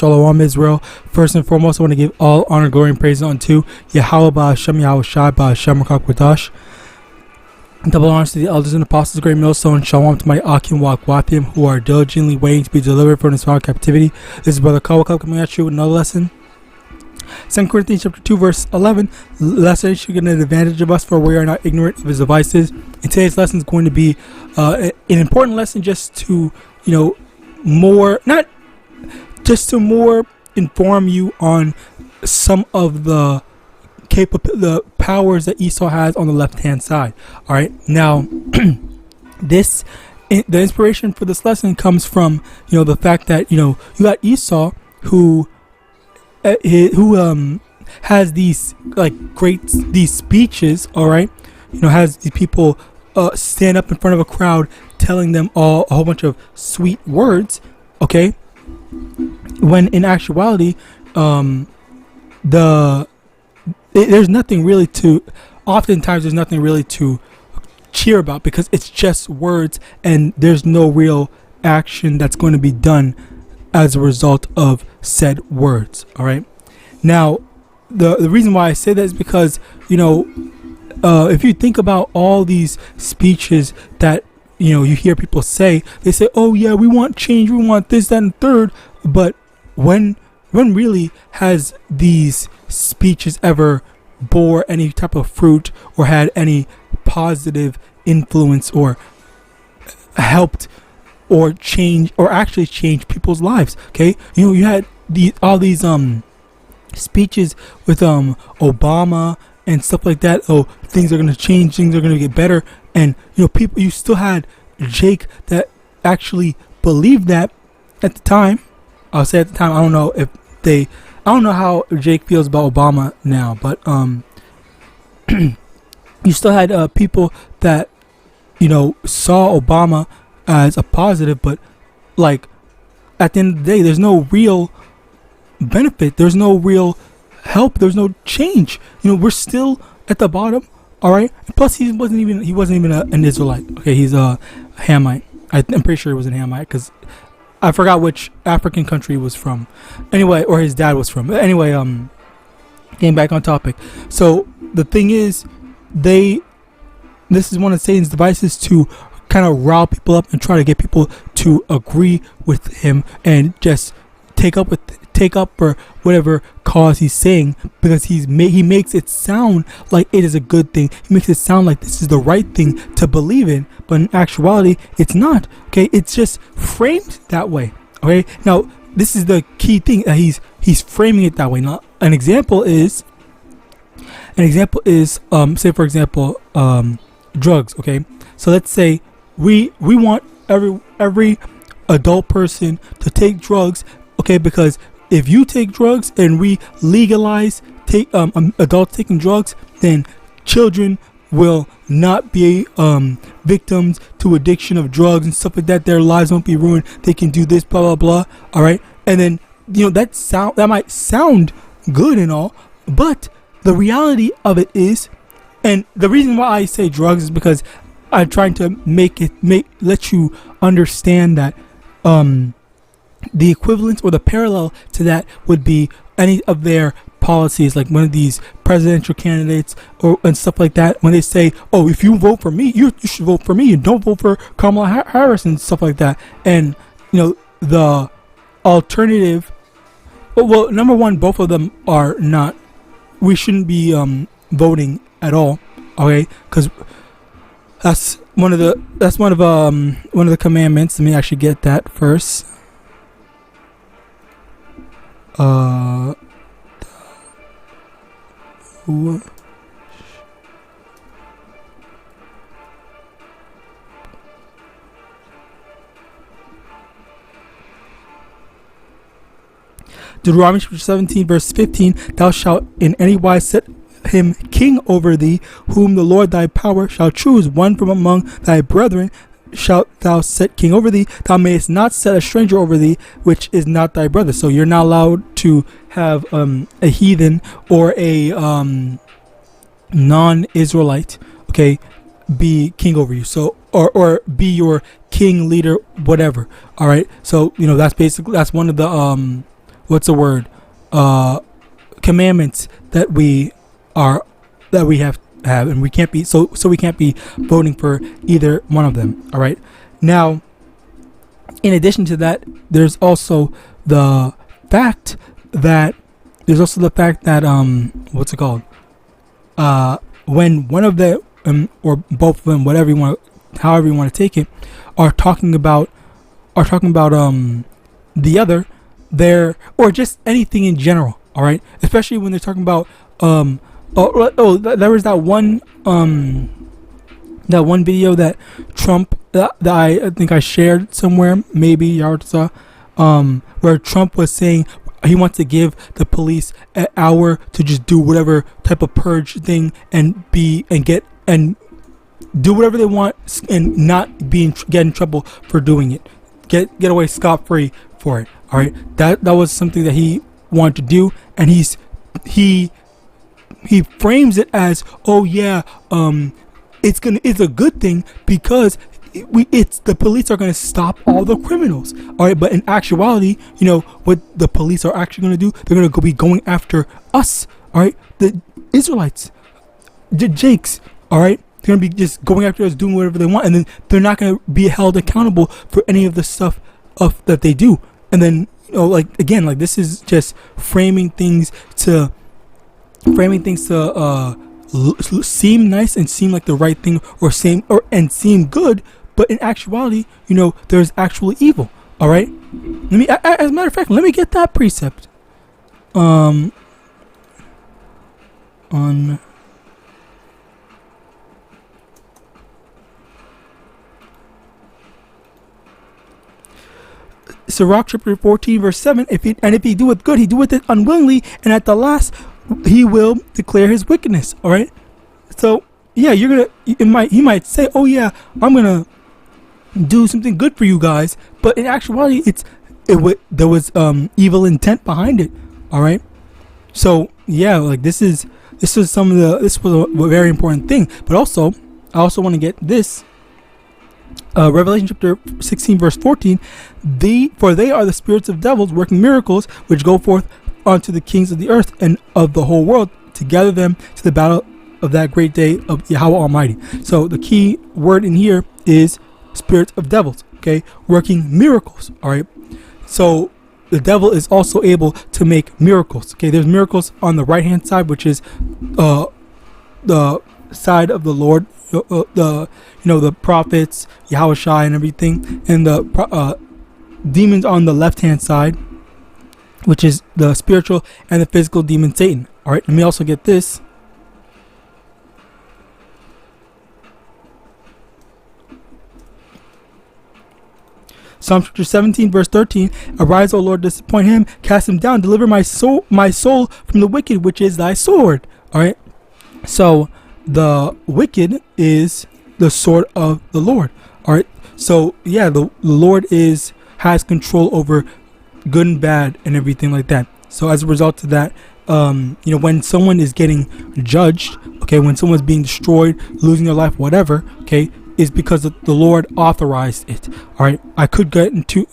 Shalom Israel. First and foremost, I want to give all honor, glory, and praise unto YAHAWAH, YAHAWASHI, double honors to the elders and apostles, great millstone. Shalom to my Akim who are diligently waiting to be delivered from this foul captivity. This is Brother Kawakab coming at you with another lesson. 2 Corinthians chapter 2 verse 11. Lesson should get an advantage of us, for we are not ignorant of his devices. And today's lesson is going to be an important lesson, just to more inform you on some of the powers that Esau has on the left hand side. All right, now the inspiration for this lesson comes from the fact that you got Esau who has these these speeches. All right, has these people stand up in front of a crowd telling them a whole bunch of sweet words, okay, when in actuality there's nothing really to cheer about, because it's just words and there's no real action that's going to be done as a result of said words. All right, now the reason why I say that is because if you think about all these speeches that you hear people say, they say, oh yeah, we want change, we want this, that, and third. But when really has these speeches ever bore any type of fruit or had any positive influence or helped or change or actually changed people's lives? Okay, you had all these speeches with Obama and stuff like that. Oh, things are going to change, things are going to get better. And you still had Jake that actually believed that at the time. I'll say at the time. I don't know how Jake feels about Obama now, but you still had people that saw Obama as a positive, but at the end of the day, there's no real benefit, there's no real help, there's no change. We're still at the bottom. All right. Plus, he wasn't even an Israelite. Okay, he's a Hamite. I'm pretty sure he was an Hamite, because I forgot which African country he was from. Anyway, or his dad was from. Anyway, getting back on topic. So the thing is, this is one of Satan's devices to kind of rile people up and try to get people to agree with him and just take up for whatever cause he's saying, because he makes it sound like it is a good thing. He makes it sound like this is the right thing to believe in, but in actuality it's not. Okay, it's just framed that way. Okay, now this is the key thing, that he's framing it that way. Now an example is say for example drugs. Okay, so let's say we want every adult person to take drugs. Okay, because if you take drugs and we legalize adults taking drugs, then children will not be victims to addiction of drugs and stuff like that. Their lives won't be ruined. They can do this, blah blah blah. All right, and then that might sound good and all, but the reality of it is, and the reason why I say drugs is because I'm trying to let you understand that the equivalent or the parallel to that would be any of their policies, like one of these presidential candidates and stuff like that, when they say, oh, if you vote for me, you should vote for me and don't vote for Kamala Harris and stuff like that. And the alternative, well, number one, both of them are not, we shouldn't be voting at all. Okay, because that's one of the commandments. Let me actually get that first. Deuteronomy chapter 17 verse 15, thou shalt in any wise set him king over thee, whom the Lord thy power shall choose, one from among thy brethren shalt thou set king over thee. Thou mayest not set a stranger over thee, which is not thy brother. So you're not allowed to have a heathen or a non-Israelite, okay, be king over you. So or be your king, leader, whatever. All right. So that's basically, that's one of the what's the word, commandments that we have, and we can't be we can't be voting for either one of them. All right. Now, in addition to that, there's also the fact that what's it called? When one of the or both of them, whatever you want, however you want to take it, are talking about the other, there, or just anything in general. All right, especially when they're talking about there was that one video that Trump that I think I shared somewhere, maybe Yahawadah, where Trump was saying he wants to give the police an hour to just do whatever type of purge thing and do whatever they want and not get in trouble for doing it, get away scot-free for it. All right, that was something that he wanted to do, and he frames it as, oh yeah, it's a good thing because the police are going to stop all the criminals. All right, but in actuality, what the police are actually going to do, they're going to be going after us. All right, the Israelites, the Jakes. All right, they're going to be just going after us, doing whatever they want, and then they're not going to be held accountable for any of the stuff that they do. And then this is just framing things to seem nice and seem like the right thing, and seem good, but in actuality, there's actual evil. All right, as a matter of fact, let me get that precept on Sirach chapter 14 verse 7. If he doeth good, he doeth it unwillingly, and at the last he will declare his wickedness. All right, so yeah, he might say, oh yeah, I'm gonna do something good for you guys, but in actuality, there was evil intent behind it. All right, so yeah, this was a very important thing. But also, I also want to get this. Revelation chapter 16 verse 14, for they are the spirits of devils working miracles, which go forth unto the kings of the earth and of the whole world, to gather them to the battle of that great day of Yahweh Almighty. So the key word in here is spirits of devils, okay, working miracles. All right, so the devil is also able to make miracles. Okay, there's miracles on the right hand side, which is the side of the Lord, the prophets, Yahawashi and everything, and the demons on the left hand side, which is the spiritual and the physical demon Satan. All right, let me also get this. Psalm chapter 17 verse 13, arise, O Lord, disappoint him, cast him down, deliver my soul from the wicked, which is thy sword. All right, so the wicked is the sword of the Lord. All right, so yeah, the Lord has control over good and bad and everything like that. So as a result of that, when someone is getting judged, okay, when someone's being destroyed, losing their life, whatever, okay, is because the Lord authorized it. All right, I could get into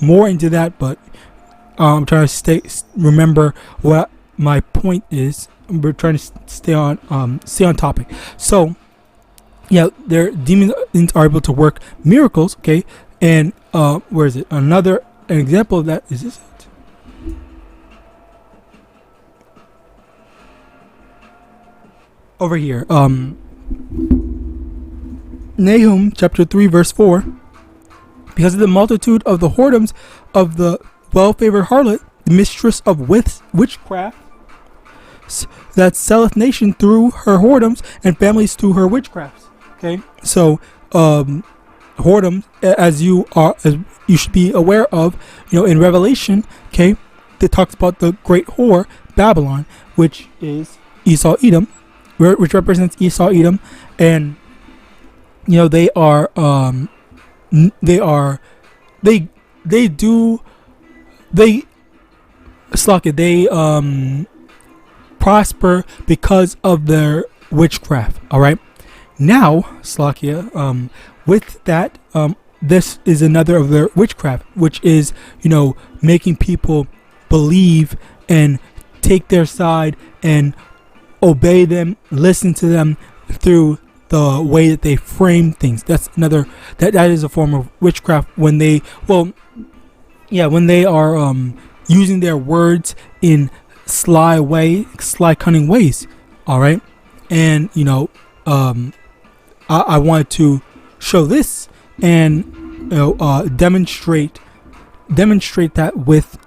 more into that, but I'm trying to remember what my point is. We're trying to stay on topic. So yeah, their demons are able to work miracles. Okay, and where is it? An example of that is this. Over here, Nahum chapter 3 verse 4. Because of the multitude of the whoredoms of the well-favored harlot, the mistress of witchcraft, that selleth nation through her whoredoms and families through her witchcrafts. Okay, so whoredoms, as you should be aware of, in Revelation, okay, it talks about the great whore Babylon, which is Esau Edom, which represents Esau Edom, and they prosper because of their witchcraft. All right, now Slakia, with that, this is another of their witchcraft, which is making people believe and take their side and obey them, listen to them through the way that they frame things. That's another, that is a form of witchcraft when they, when they are using their words in sly, cunning ways. All right. And I wanted to show this and demonstrate that with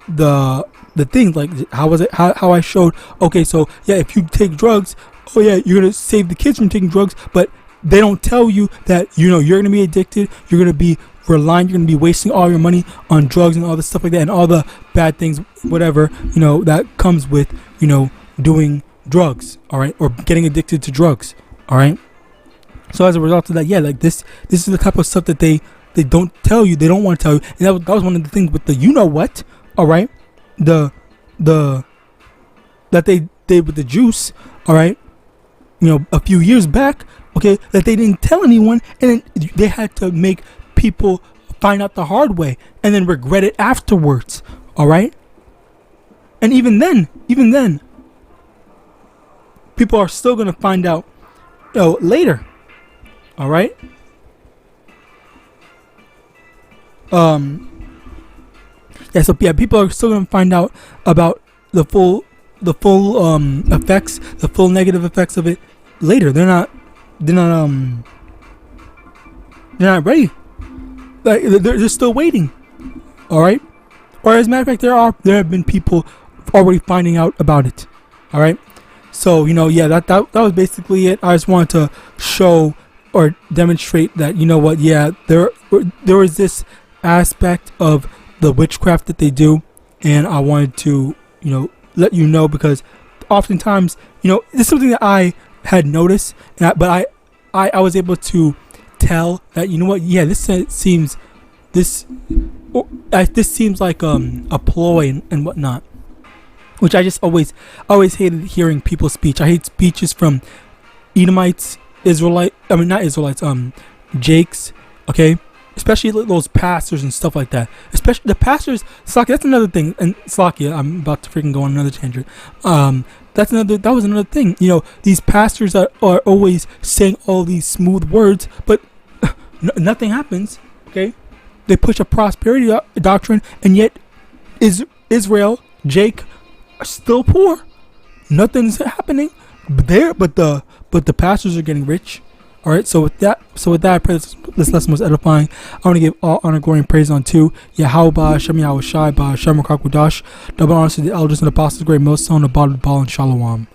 the things, like how I showed. Okay, so yeah, if you take drugs, oh yeah, you're gonna save the kids from taking drugs, but they don't tell you that you're gonna be addicted, you're gonna be reliant, you're gonna be wasting all your money on drugs and all this stuff like that, and all the bad things, whatever that comes with doing drugs. All right, or getting addicted to drugs. All right. So as a result of that, yeah, like this is the type of stuff that they don't tell you, they don't want to tell you, and that was one of the things with the what. All right, that they did with the juice. All right, a few years back. Okay, that they didn't tell anyone, and then they had to make people find out the hard way and then regret it afterwards. All right, and even then, people are still gonna find out later. All right. People are still gonna find out about the full effects, the full negative effects of it later. They're not ready. Like they're still waiting. All right. Or as a matter of fact, there have been people already finding out about it. All right. So that was basically it. I just wanted to show or demonstrate that there is this aspect of the witchcraft that they do, and I wanted to let you know, because oftentimes this is something that I had noticed, but I was able to tell that this seems like a ploy and whatnot, which I just always hated hearing people's speech. I hate speeches from Edomites, not Israelites, Jakes, okay? Especially those pastors and stuff like that. Especially the pastors, Slakia, that's another thing. And Slakia, I'm about to freaking go on another tangent. That was another thing. These pastors are always saying all these smooth words, but nothing happens, okay? They push a prosperity doctrine, and yet Israel, Jake, are still poor. Nothing's happening there, but the pastors are getting rich. All right. So with that, I pray this lesson was edifying. I want to give all honor, glory, and praise unto YAHAWAH, SHAMAIWAN, double honors to the elders and apostles, great millstone, abode, ball, and shalom.